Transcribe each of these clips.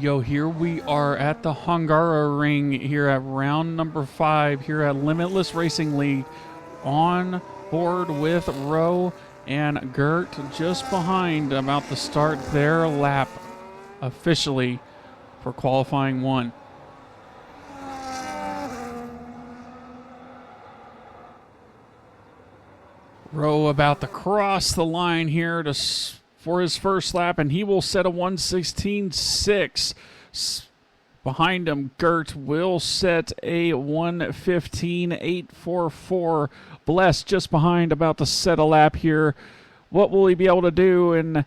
go. Here we are at the Hungary ring here at round number 5 here at Limitless Racing League, on board with Rowe and Gert just behind, about to start their lap officially for qualifying 1. Rowe about to cross the line here for his first lap, and he will set a 1:16.6. Behind him, Gert will set a 1:15.844. Bless just behind, about to set a lap here. What will he be able to do? And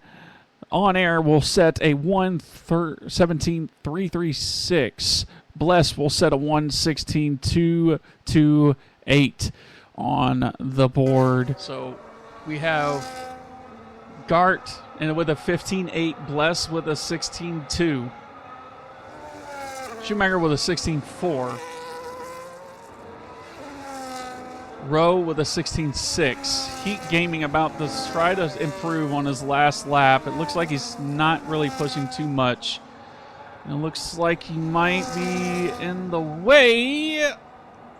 on air will set a 1:17.336. Bless will set a 1:16.228 on the board. So we have Gart and with a 15.8, Bless with a 16.2, Schumacher with a 16.4, Rowe with a 16.6. Heat Gaming about to try to improve on his last lap. It looks like he's not really pushing too much. It looks like he might be in the way.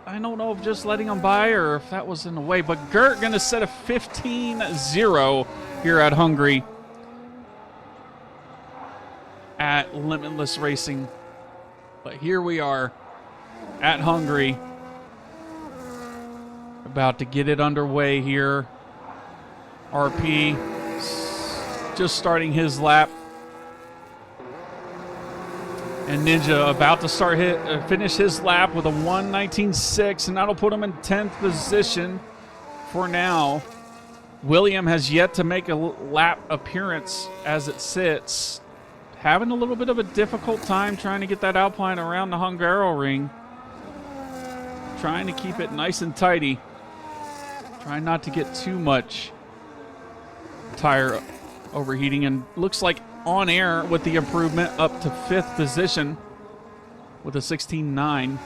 I don't know if just letting him by or if that was in the way, but Gert going to set a 15.0 here at Hungary at Limitless Racing. But here we are at Hungary, about to get it underway here. RP just starting his lap. And Ninja about to finish his lap with a 1:19.6, and that'll put him in 10th position for now. William has yet to make a lap appearance as it sits. Having a little bit of a difficult time trying to get that Alpine around the Hungary ring. Trying to keep it nice and tidy. Trying not to get too much tire overheating, and looks like on air with the improvement up to 5th position with a 16.9.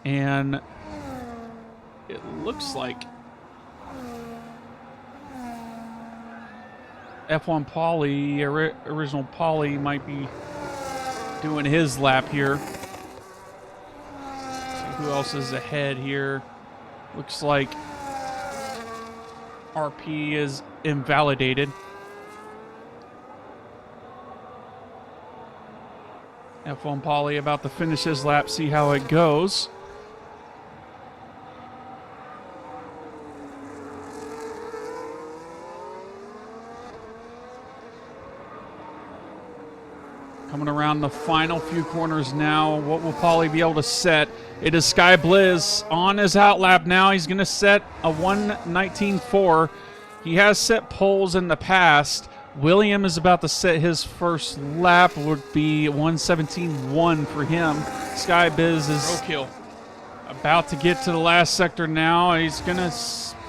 And it looks like F1 Pauly, original Pauly, might be doing his lap here. See who else is ahead here. Looks like RP is invalidated. F1 Pauly about to finish his lap, see how it goes. Coming around the final few corners now. What will Pauly be able to set? It is Sky Blizz on his out lap now. He's going to set a 1:19.4. He has set poles in the past. William is about to set his first lap, would be 1:17.1 for him. Sky Biz is about to get to the last sector now. He's going to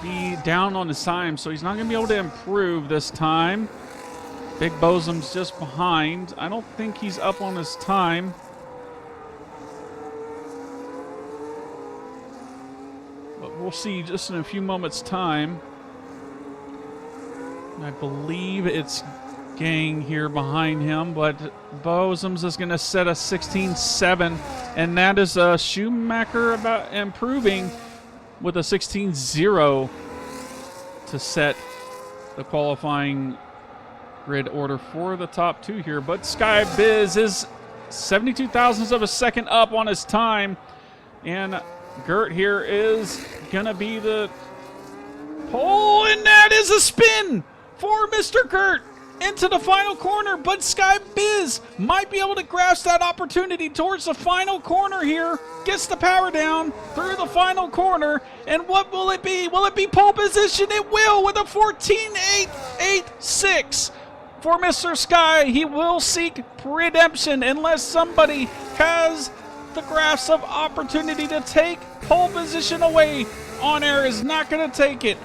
be down on his time, so he's not going to be able to improve this time. Big Bosum's just behind. I don't think he's up on his time. But we'll see just in a few moments' time. I believe it's Gang here behind him, but Bosum's is going to set a 16.7, and that is Schumacher about improving with a 16.0 to set the qualifying grid order for the top 2 here. But Sky Biz is 72 thousandths of a second up on his time, and Gert here is going to be the pole, and that is a spin for Mr. Gert into the final corner, but Sky Biz might be able to grasp that opportunity towards the final corner here. Gets the power down through the final corner, and what will it be? Will it be pole position? It will, with a 14.886 for Mr. Sky. He will seek redemption unless somebody has the grasp of opportunity to take pole position away. On air is not going to take it.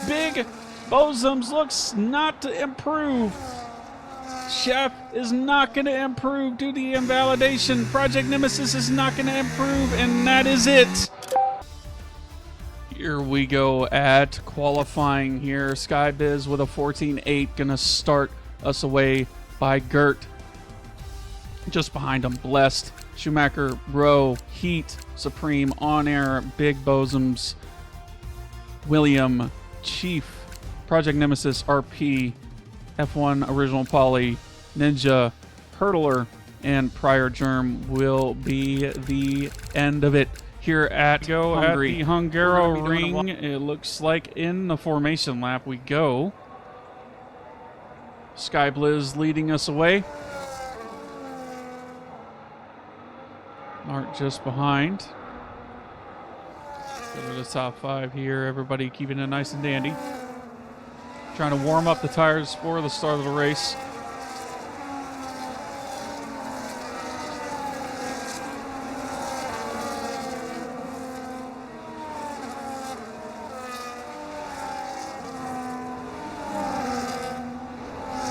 Big Bosum's looks not to improve. Chef is not going to improve due to the invalidation. Project Nemesis is not going to improve, and that is it. Here we go at qualifying here. Skybiz with a 14.8 going to start us away by Gert. Just behind him, Blessed, Schumacher, Rowe, Heat, Supreme, On Air, Big Bosoms, William, Chief, Project Nemesis, RP, F1 Original Poly, Ninja, Hurdler, and Prior Germ will be the end of it here at Hungary. At the Hungaroring. It looks like in the formation lap we go. Sky Blizz leading us away. Art just behind. Go to the top 5 here. Everybody keeping it nice and dandy. Trying to warm up the tires for the start of the race.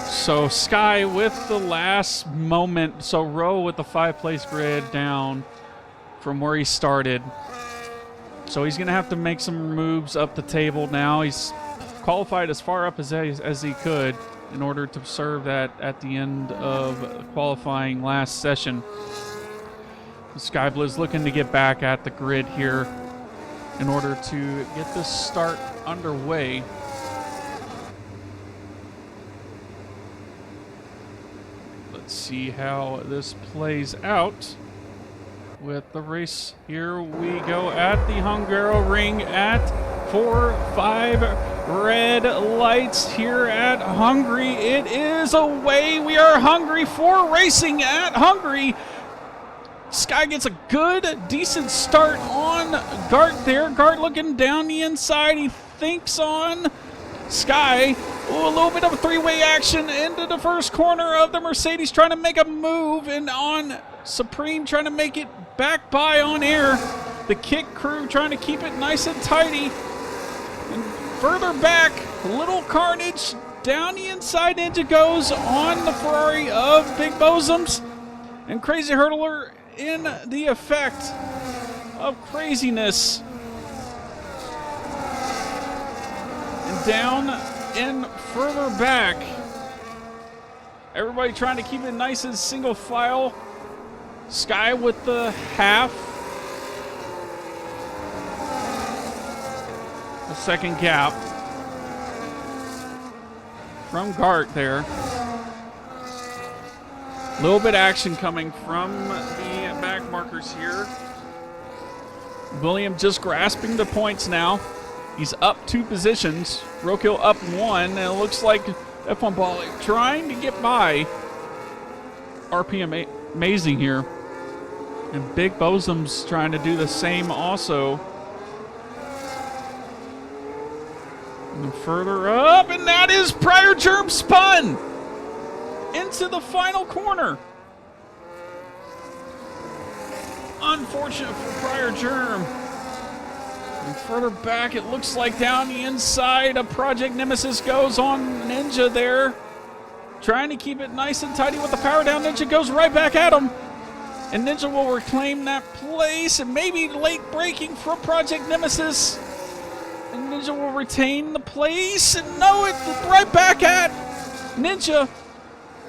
So Sky with the last moment. So Rowe with the 5-place grid down from where he started. So he's going to have to make some moves up the table now. He's qualified as far up as he could in order to serve that at the end of qualifying last session. Sky Blizz looking to get back at the grid here in order to get this start underway. Let's see how this plays out with the race. Here we go at the Hungaroring at 4-5 red lights here at Hungary. It is away. We are Hungary for racing at Hungary. Sky gets a good, decent start on Gart there. Gart looking down the inside. He thinks on Sky. Ooh, a little bit of a three-way action into the first corner of the Mercedes, trying to make a move, and on Supreme trying to make it back by On Air. The Kick crew trying to keep it nice and tidy. And further back, a little carnage down the inside. Ninja goes on the Ferrari of Big Bosoms, and Crazy Hurdler in the effect of craziness. And down and further back, everybody trying to keep it nice and single file. Sky with the half. A second gap from Gart there. A little bit action coming from the back markers here. William just grasping the points now. He's up 2 positions. Rokill up 1, and it looks like F1 Ball trying to get by. RP amazing here. And Big Bosom's trying to do the same also. And further up, and that is Prior Germ spun into the final corner. Unfortunate for Prior Germ. And further back, it looks like down the inside, a Project Nemesis goes on Ninja there. Trying to keep it nice and tidy with the power down. Ninja goes right back at him. And Ninja will reclaim that place. And maybe late braking from Project Nemesis. And Ninja will retain the place. And no, it's right back at Ninja.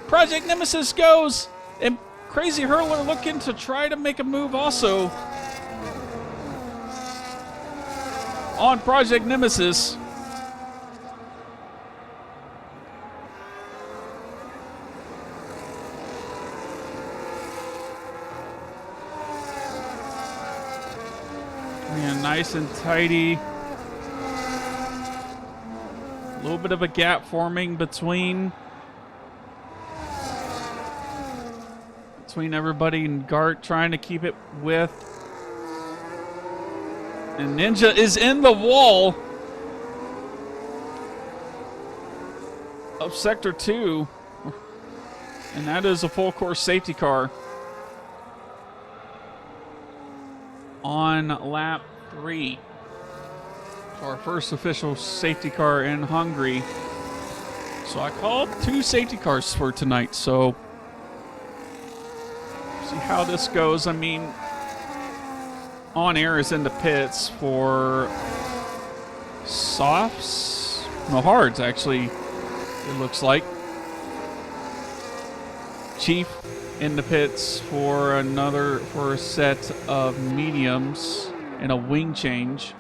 Project Nemesis goes. And Crazy Hurler looking to try to make a move also on Project Nemesis. Yeah, nice and tidy. A little bit of a gap forming between everybody, and Gart trying to keep it with. And Ninja is in the wall of Sector 2. And that is a full course safety car on lap 3. So our first official safety car in Hungary. So I called 2 safety cars for tonight. So see how this goes. I mean, On Air is in the pits for softs, no hards actually, it looks like. Chief in the pits for a set of mediums and a wing change.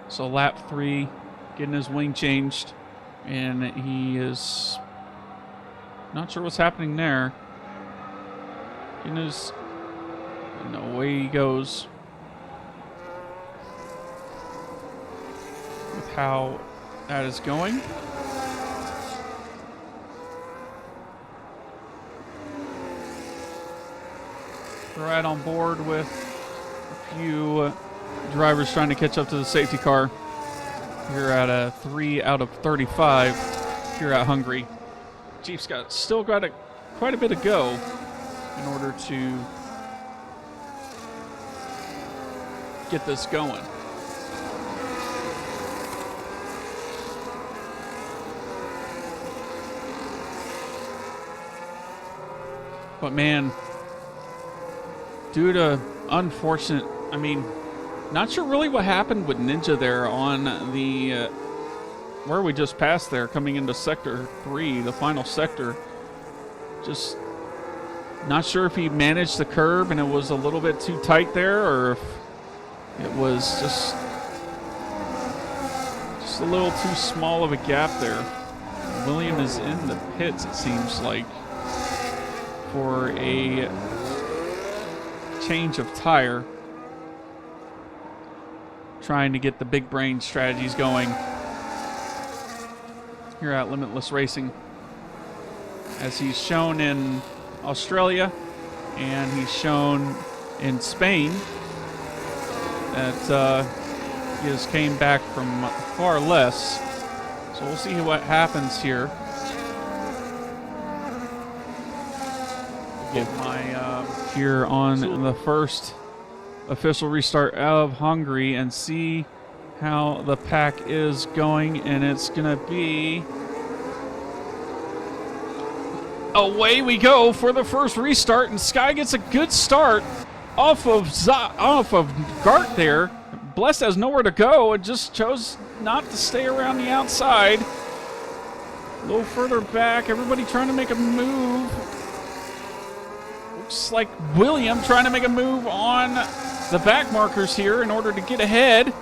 So lap 3, getting his wing changed, and he is not sure what's happening there. Getting his, and away he goes with how that is going. Right on board with a few drivers trying to catch up to the safety car here at a 3 out of 35 here at Hungary. Chief's still got quite a bit to go in order to get this going. But man, due to unfortunate, I mean, not sure really what happened with Ninja there on the, where we just passed there, coming into Sector 3, the final sector. Just not sure if he managed the curb and it was a little bit too tight there, or if it was just a little too small of a gap there. William is in the pits, it seems like, for a change of tire, trying to get the big brain strategies going here at Limitless Racing, as he's shown in Australia and he's shown in Spain that he just came back from far less. So we'll see what happens here. Get my here on the first official restart of Hungary and see how the pack is going, and it's gonna be away we go for the first restart, and Sky gets a good start off of Gart there. Blessed has nowhere to go and just chose not to stay around the outside. A little further back, everybody trying to make a move. Looks like William trying to make a move on the back markers here in order to get ahead.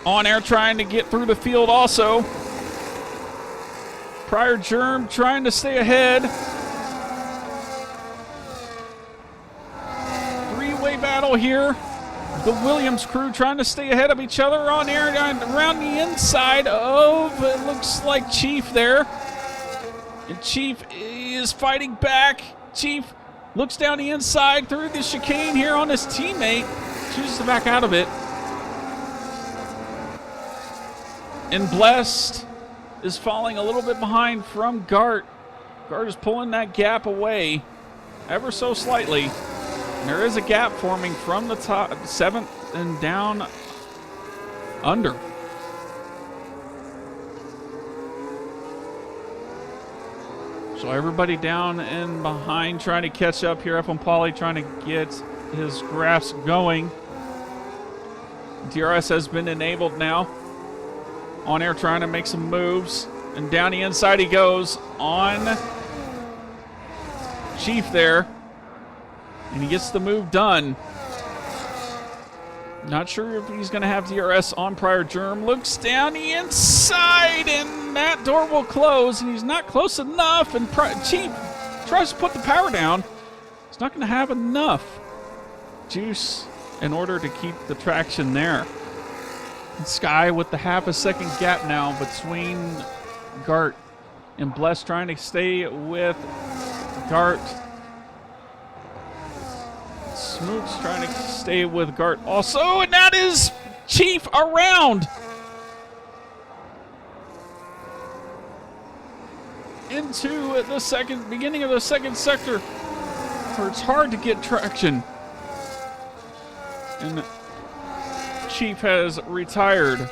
On air trying to get through the field also. Prior Germ trying to stay ahead. Three-way battle here. The Williams crew trying to stay ahead of each other on air around the inside of, it looks like, Chief there. And Chief is fighting back. Chief looks down the inside through the chicane here on his teammate. Chooses to back out of it. And Blessed is falling a little bit behind from Gart. Gart is pulling that gap away ever so slightly. And there is a gap forming from the top, 7th and down under. So everybody down and behind trying to catch up here. F1 Pauly trying to get his grasp going. DRS has been enabled now. On air trying to make some moves. And down the inside he goes on Chief there. And he gets the move done. Not sure if he's going to have DRS on Prior Germ. Looks down the inside, and that door will close, and he's not close enough. And Chief tries to put the power down. He's not going to have enough juice in order to keep the traction there. And Sky with the half a second gap now between Gart and Bless, trying to stay with Gart. Smoots trying to stay with Gart also, and that is Chief around. Into the beginning of the second sector, where it's hard to get traction. And Chief has retired.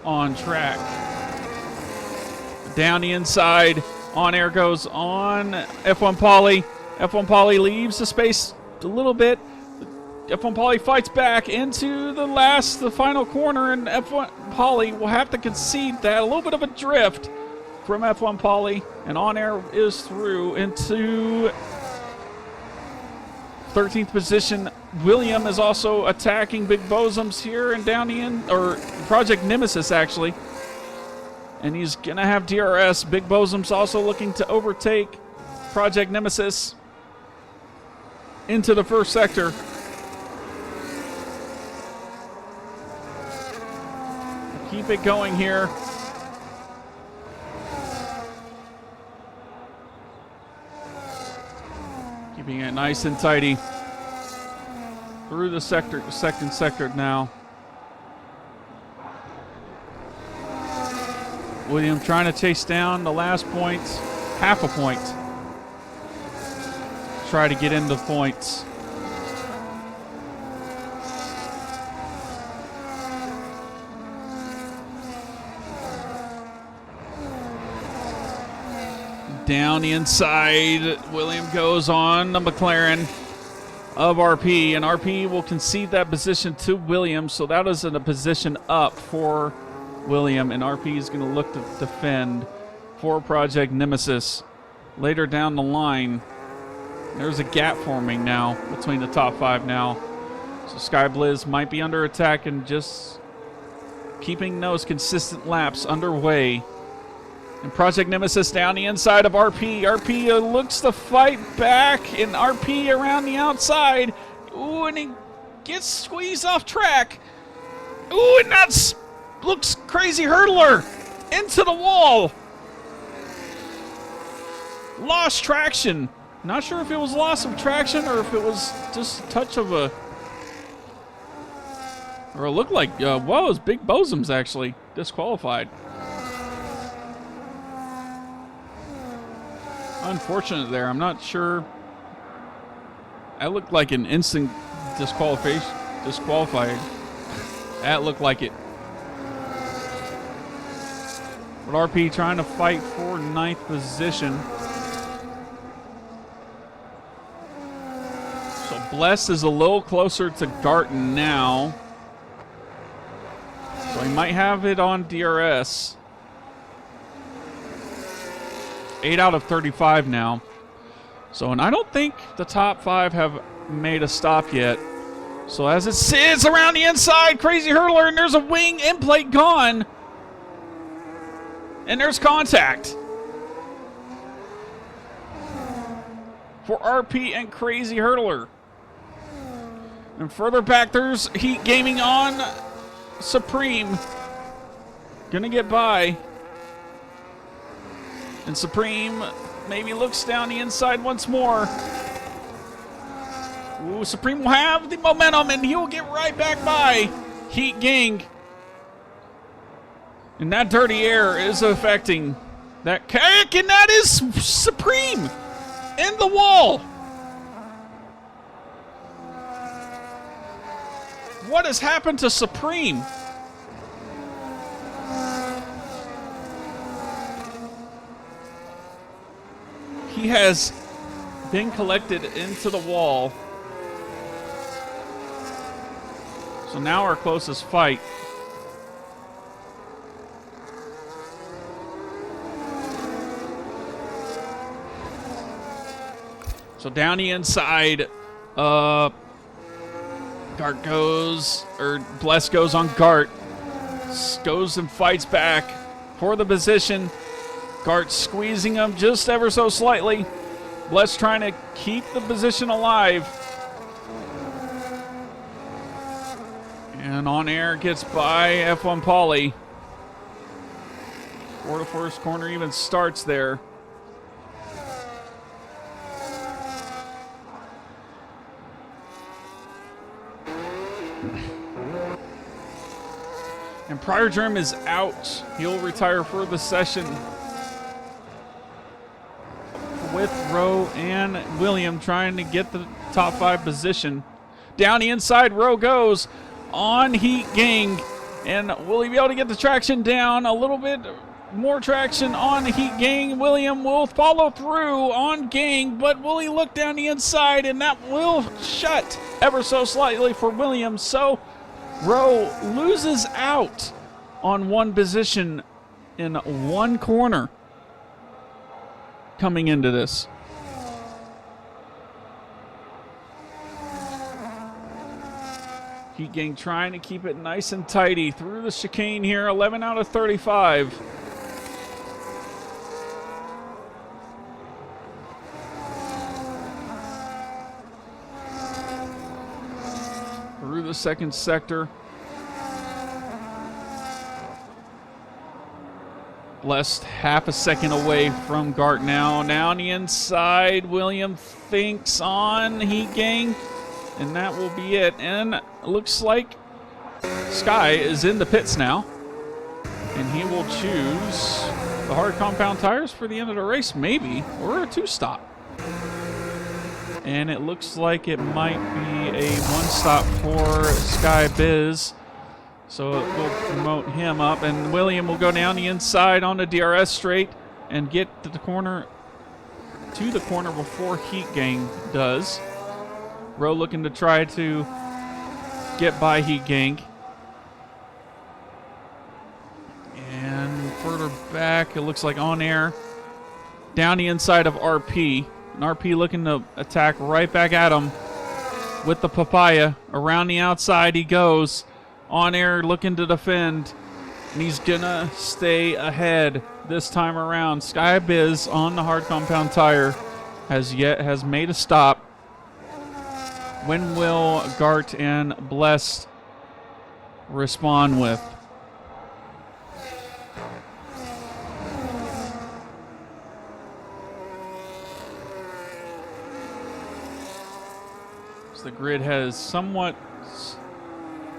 On track. Down the inside. On air goes on F1 Pauly. F1 Pauly leaves the space a little bit. F1 Poly fights back into the final corner, and F1 Poly will have to concede that. A little bit of a drift from F1 Poly, and On Air is through into 13th position. William is also attacking Big Bosoms here and down the end, or Project Nemesis actually. And he's going to have DRS. Big Bosoms also looking to overtake Project Nemesis into the first sector. Keep it going here. Keeping it nice and tidy through the second sector now. William trying to chase down the last points, half a point. Try to get into points. Down the inside, William goes on the McLaren of RP, and RP will concede that position to William, so that is in a position up for William, and RP is going to look to defend for Project Nemesis. Later down the line, there's a gap forming now between the top 5 now, so Sky Blizz might be under attack and just keeping those consistent laps underway. And Project Nemesis down the inside of RP. RP looks to fight back, and RP around the outside. Ooh, and he gets squeezed off track. Ooh, and that's looks Crazy Hurdler into the wall. Lost traction. Not sure if it was loss of traction or if it was just a touch of a... Or it looked like, well, it was Big Bosoms actually disqualified. Unfortunate there. I'm not sure. That looked like an instant disqualified. That looked like it. But RP trying to fight for 9th position. So Bless is a little closer to Garten now. So he might have it on DRS. 8 out of 35 now. So, and I don't think the top 5 have made a stop yet. So as it sits around the inside, Crazy Hurdler, and there's a wing end plate gone. And there's contact for RP and Crazy Hurdler. And further back, there's Heat Gaming on Supreme. Gonna get by. And Supreme maybe looks down the inside once more. Ooh, Supreme will have the momentum, and he'll get right back by Heat Gang. And that dirty air is affecting that kick, and that is Supreme in the wall. What has happened to Supreme? He has been collected into the wall. So now our closest fight. So down the inside, Gart goes, or Bless goes on Gart. Goes and fights back for the position. Gart squeezing him just ever so slightly. Bless trying to keep the position alive. And On Air gets by F1 Poly. Before the first corner even starts there. And Prior Germ is out. He'll retire for the session. With Rowe and William trying to get the top 5 position. Down the inside, Rowe goes on Heat Gang. And will he be able to get the traction down a little bit? more traction on Heat Gang. William will follow through on Gang, but will he look down the inside? And that will shut ever so slightly for William. So Rowe loses out on one position in one corner coming into this. Heat Gang trying to keep it nice and tidy through the chicane here. 11 out of 35. Through the second sector. Blessed half a second away from Gart now. Now on the inside, William thinks on Heat Gang, and that will be it. And it looks like Sky is in the pits now, and he will choose the hard compound tires for the end of the race, maybe, or a two-stop. And it looks like it might be a one-stop for Sky Biz. So it will promote him up, and William will go down the inside on the DRS straight and get to the corner before Heat Gang does. Rowe looking to try to get by Heat Gang. And further back, it looks like on air, down the inside of RP. And RP looking to attack right back at him with the papaya. Around the outside he goes. On air looking to defend, and he's gonna stay ahead this time around. Sky Biz on the hard compound tire has made a stop. When will Gart and Blessed respond with? So the grid has somewhat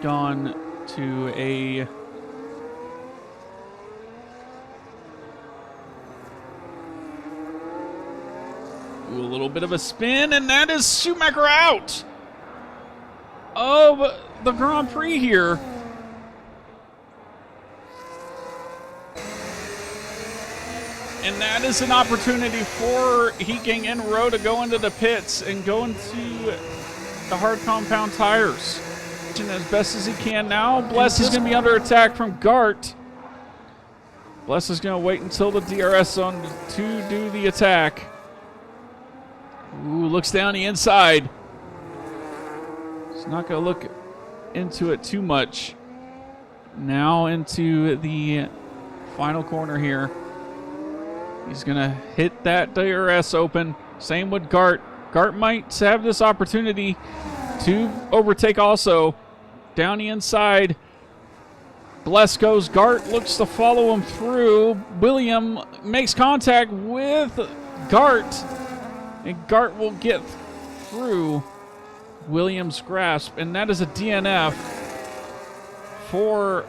gone to a little bit of a spin, and that is Schumacher out of the Grand Prix here. And that is an opportunity for Heat Gang and Rowe to go into the pits and go into the hard compound tires as best as he can now. Bless is going to be under attack from Gart. Bless is going to wait until the DRS zone to do the attack. Ooh, looks down the inside. He's not going to look into it too much. Now into the final corner here. He's going to hit that DRS open. Same with Gart. Gart might have this opportunity to overtake also. Down the inside, Bless goes. Gart looks to follow him through. William makes contact with Gart, and Gart will get through William's grasp, and that is a DNF for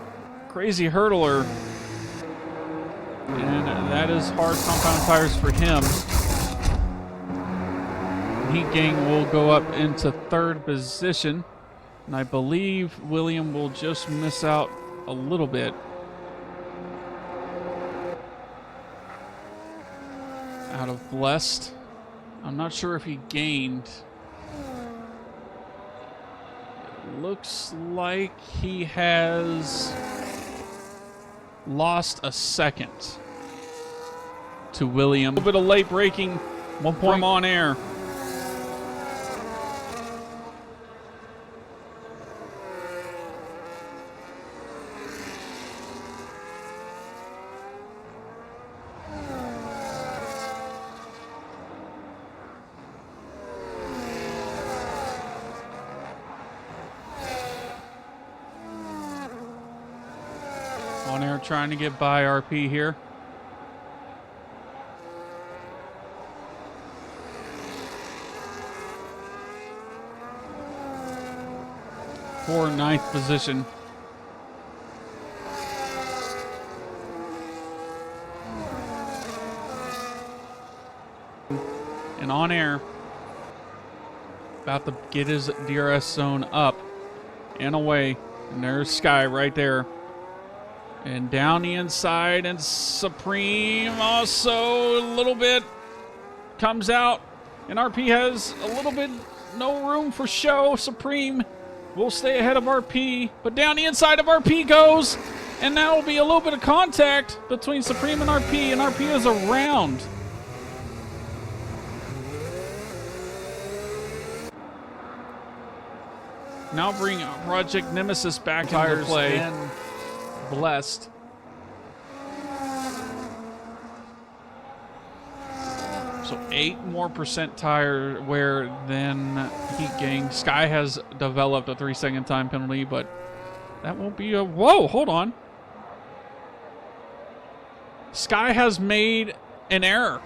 Crazy Hurdler, and that is hard compound tires for him. Heat Gang will go up into third position. And I believe William will just miss out a little bit. Out of Blessed. I'm not sure if he gained. It looks like he has lost a second to William. A little bit of late braking. 1 point on air. On air trying to get by RP here. For ninth position. And on air, about to get his DRS zone up and away. And there's Sky right there. And down the inside, and Supreme also a little bit comes out. And RP has a little bit no room for show. Supreme will stay ahead of RP, but down the inside of RP goes. And now will be a little bit of contact between Supreme and RP is around. Now bring Project Nemesis back into play. And Blessed. So 8% tire wear than Heat Gang. Sky has developed a 3-second time penalty, but that won't be a... Whoa, hold on. Sky has made an error.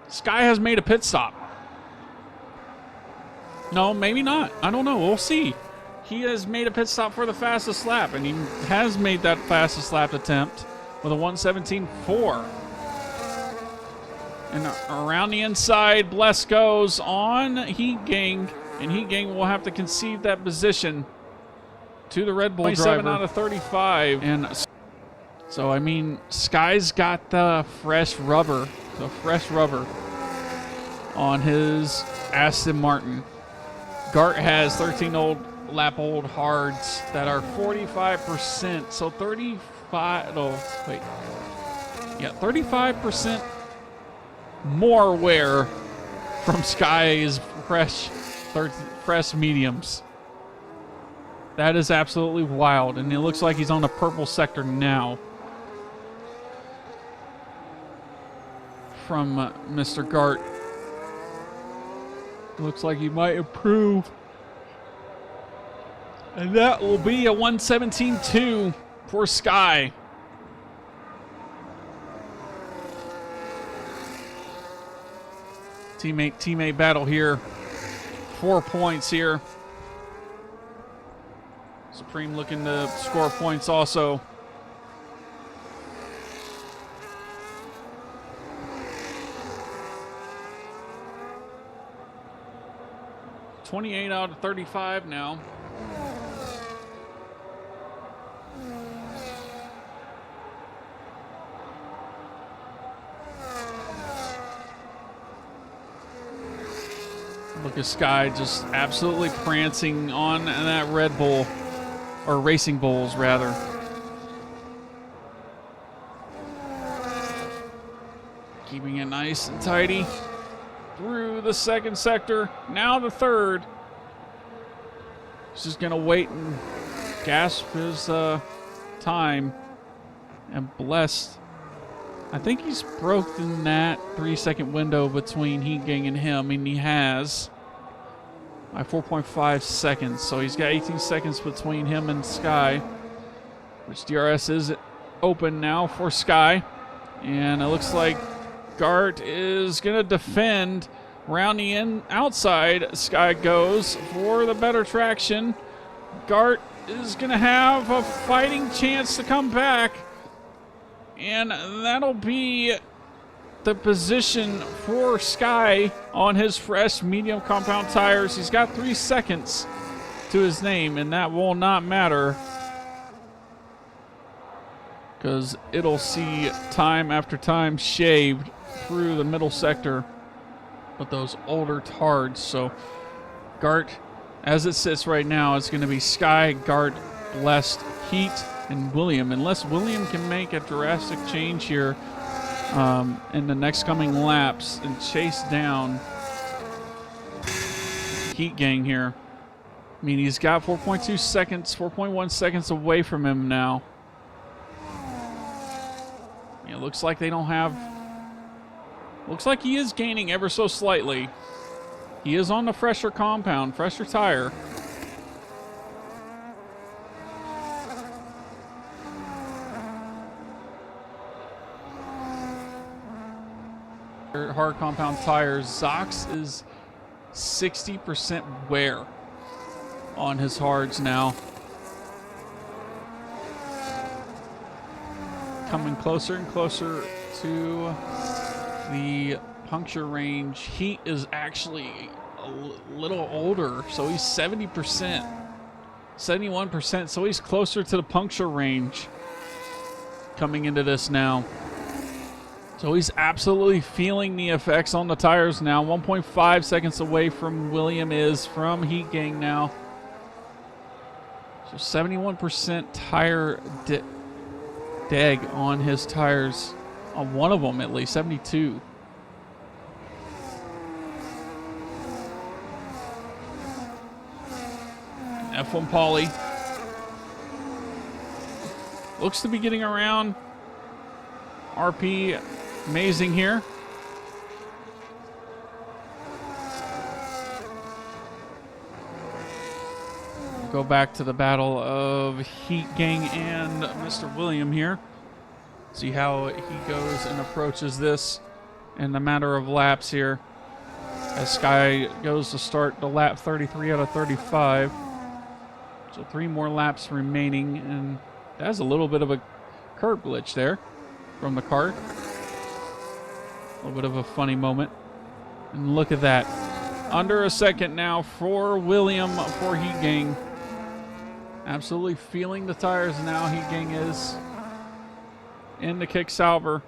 Sky has made a pit stop. No, maybe not. I don't know. We'll see. He has made a pit stop for the fastest lap, and he has made that fastest lap attempt with a 1:17.4. And around the inside, Bless goes on Heat Gang, and Heat Gang will have to concede that position to the Red Bull driver. 27 out of 35. And so, I mean, Sky's got the fresh rubber on his Aston Martin. Gart has 13 lap-old hards that are 45%. So 35% more wear from Sky's fresh mediums. That is absolutely wild, and it looks like he's on the purple sector now. From Mr. Gart. Looks like he might improve. And that will be a 1:17.2 for Sky. Teammate battle here. 4 points here. Supreme looking to score points also. $28 out of 35 now. Look at Sky just absolutely prancing on that Red Bull, or Racing Bulls rather. Keeping it nice and tidy through the second sector. Now the third. He's just gonna wait and gasp his time. And Blessed, I think he's broken that 3-second window between Heat Gang and him, and he has by 4.5 seconds. So he's got 18 seconds between him and Sky, which DRS is open now for Sky. And it looks like Gart is going to defend. Around the outside, Sky goes for the better traction. Gart is going to have a fighting chance to come back. And that'll be the position for Sky on his fresh medium compound tires. He's got 3 seconds to his name, and that will not matter because it'll see time after time shaved through the middle sector with those older tards. So Gart, as it sits right now, it's going to be Sky, Gart, Blessed, Heat, and William, unless William can make a drastic change here in the next coming laps and chase down Heat Gang here. I mean, he's got 4.2 seconds, 4.1 seconds away from him now. It looks like they don't have... Looks like he is gaining ever so slightly. He is on the fresher compound, fresher tire. Hard compound tires. Zox is 60% wear on his hards now. Coming closer and closer to the puncture range. Heat is actually a little older, so he's 70%. 71%, so he's closer to the puncture range coming into this now. So he's absolutely feeling the effects on the tires now. 1.5 seconds away from William is from Heat Gang now. So 71% tire deg on his tires. On one of them at least, 72. F1 Pauly looks to be getting around RP. Amazing here. Go back to the battle of Heat Gang and Mr. William here. See how he goes and approaches this in the matter of laps here. As Sky goes to start the lap 33 out of 35. So 3 more laps remaining, and that's a little bit of a curb glitch there from the kart. A little bit of a funny moment. And look at that. Under a second now for William for Heat Gang. Absolutely feeling the tires now, Heat Gang is. In the kick salver.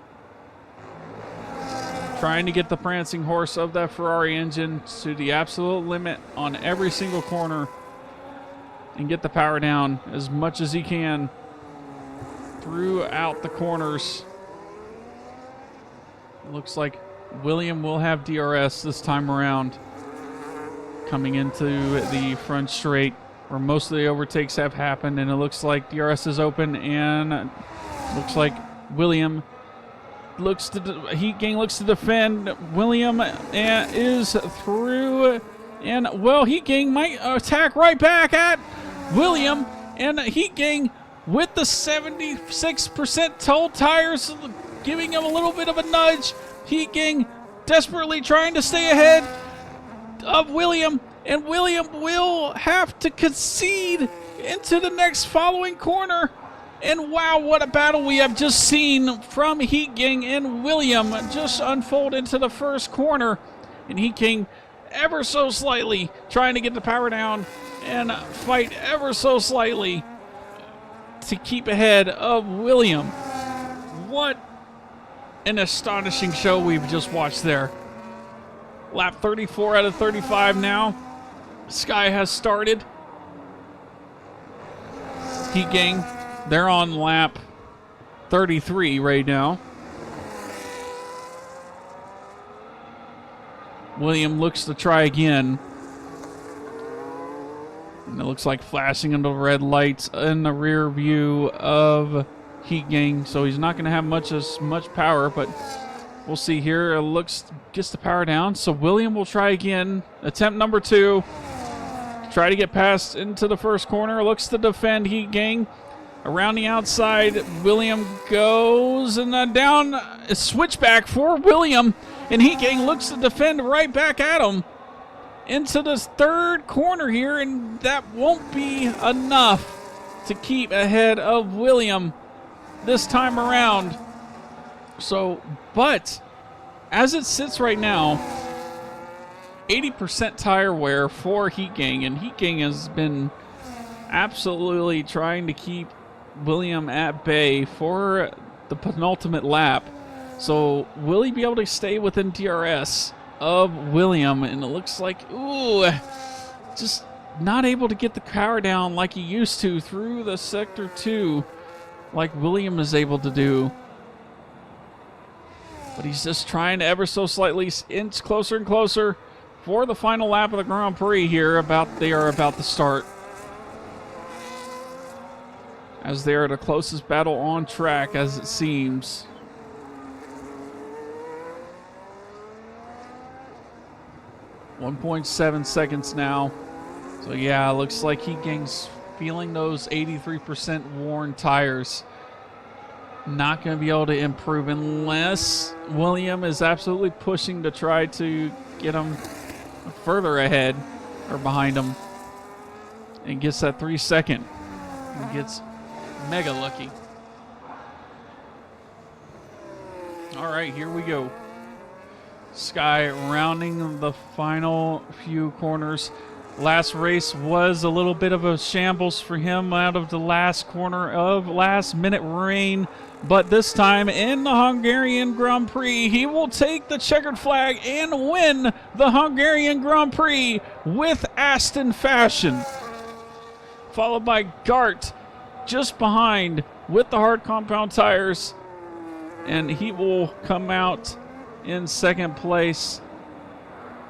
Trying to get the prancing horse of that Ferrari engine to the absolute limit on every single corner. And get the power down as much as he can throughout the corners. Looks like William will have DRS this time around. Coming into the front straight where most of the overtakes have happened, and it looks like DRS is open, and looks like William looks to Heat Gang looks to defend. William is through, and well, Heat Gang might attack right back at William, and Heat Gang with the 76% total tires giving him a little bit of a nudge. Heat Gang desperately trying to stay ahead of William, and William will have to concede into the next following corner. And wow, what a battle we have just seen from Heat Gang and William just unfold into the first corner. And Heat Gang ever so slightly trying to get the power down and fight ever so slightly to keep ahead of William. What an astonishing show we've just watched there. Lap 34 out of 35 now. Sky has started. Heat Gang, they're on lap 33 right now. William looks to try again. And it looks like flashing into red lights in the rear view of Heat Gang. So he's not going to have much power, but we'll see here. It gets the power down. So William will try again. Attempt number 2. Try to get past into the first corner. Looks to defend Heat Gang. Around the outside, William goes, and down a switchback for William. And Heat Gang looks to defend right back at him into this third corner here, and that won't be enough to keep ahead of William this time around. So, but as it sits right now, 80% tire wear for Heat Gang, and Heat Gang has been absolutely trying to keep William at bay for the penultimate lap. So will he be able to stay within DRS of William? And it looks like, ooh, just not able to get the power down like he used to through the sector 2 like William is able to do. But he's just trying to ever so slightly inch closer and closer for the final lap of the Grand Prix here. They are about to start. As they are the closest battle on track, as it seems. .7 seconds now. So yeah, looks like Heat Gang's feeling those 83% worn tires. Not going to be able to improve unless William is absolutely pushing to try to get him further ahead or behind him. And gets that 3 second. And gets mega lucky. All right, here we go. Sky rounding the final few corners. Last race was a little bit of a shambles for him out of the last corner of last-minute rain. But this time in the Hungarian Grand Prix, he will take the checkered flag and win the Hungarian Grand Prix with Aston Fashion. Followed by Gart just behind with the hard compound tires. And he will come out in second place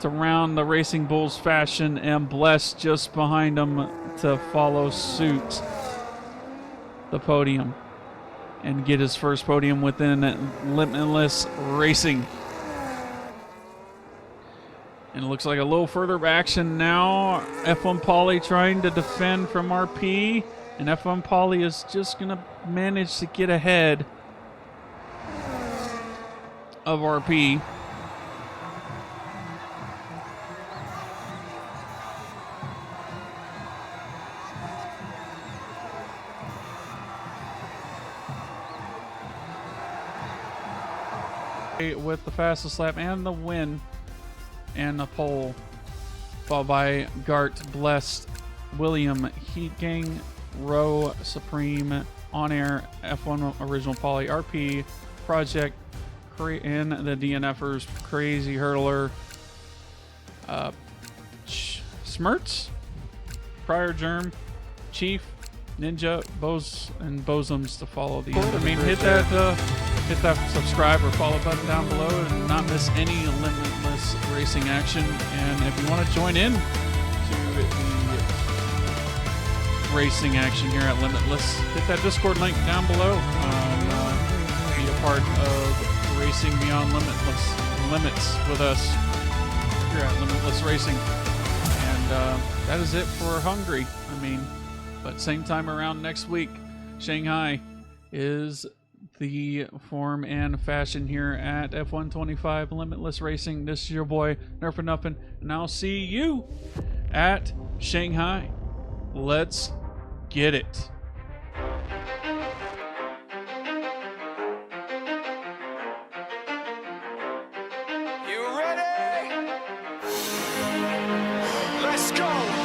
to round the Racing Bulls Fashion, and Bless just behind him to follow suit the podium and get his first podium within Limitless Racing. And it looks like a little further action now. F1 Pauly trying to defend from RP, and F1 Pauly is just going to manage to get ahead of RP. With the fastest lap and the win and the pole, followed by Gart, Blessed, William, Heat Gang, Rowe, Supreme, On Air, F1 Original Pauly, RP, Project, and the DNFers, Crazy Hurdler, Smirts, Prior Germ, Chief, Ninja, Bose, and Bosoms to follow the end. I mean, hit that subscribe or follow button down below and not miss any Limitless racing action. And if you want to join in to the racing action here at Limitless, hit that Discord link down below. Be a part of Racing Beyond Limits with us here at Limitless Racing. And that is it for Hungary. I mean, but same time around next week, Shanghai is the form and fashion here at F125 Limitless Racing. This is your boy, Nerf and Nuffin, and I'll see you at Shanghai. Let's get it. You ready? Let's go!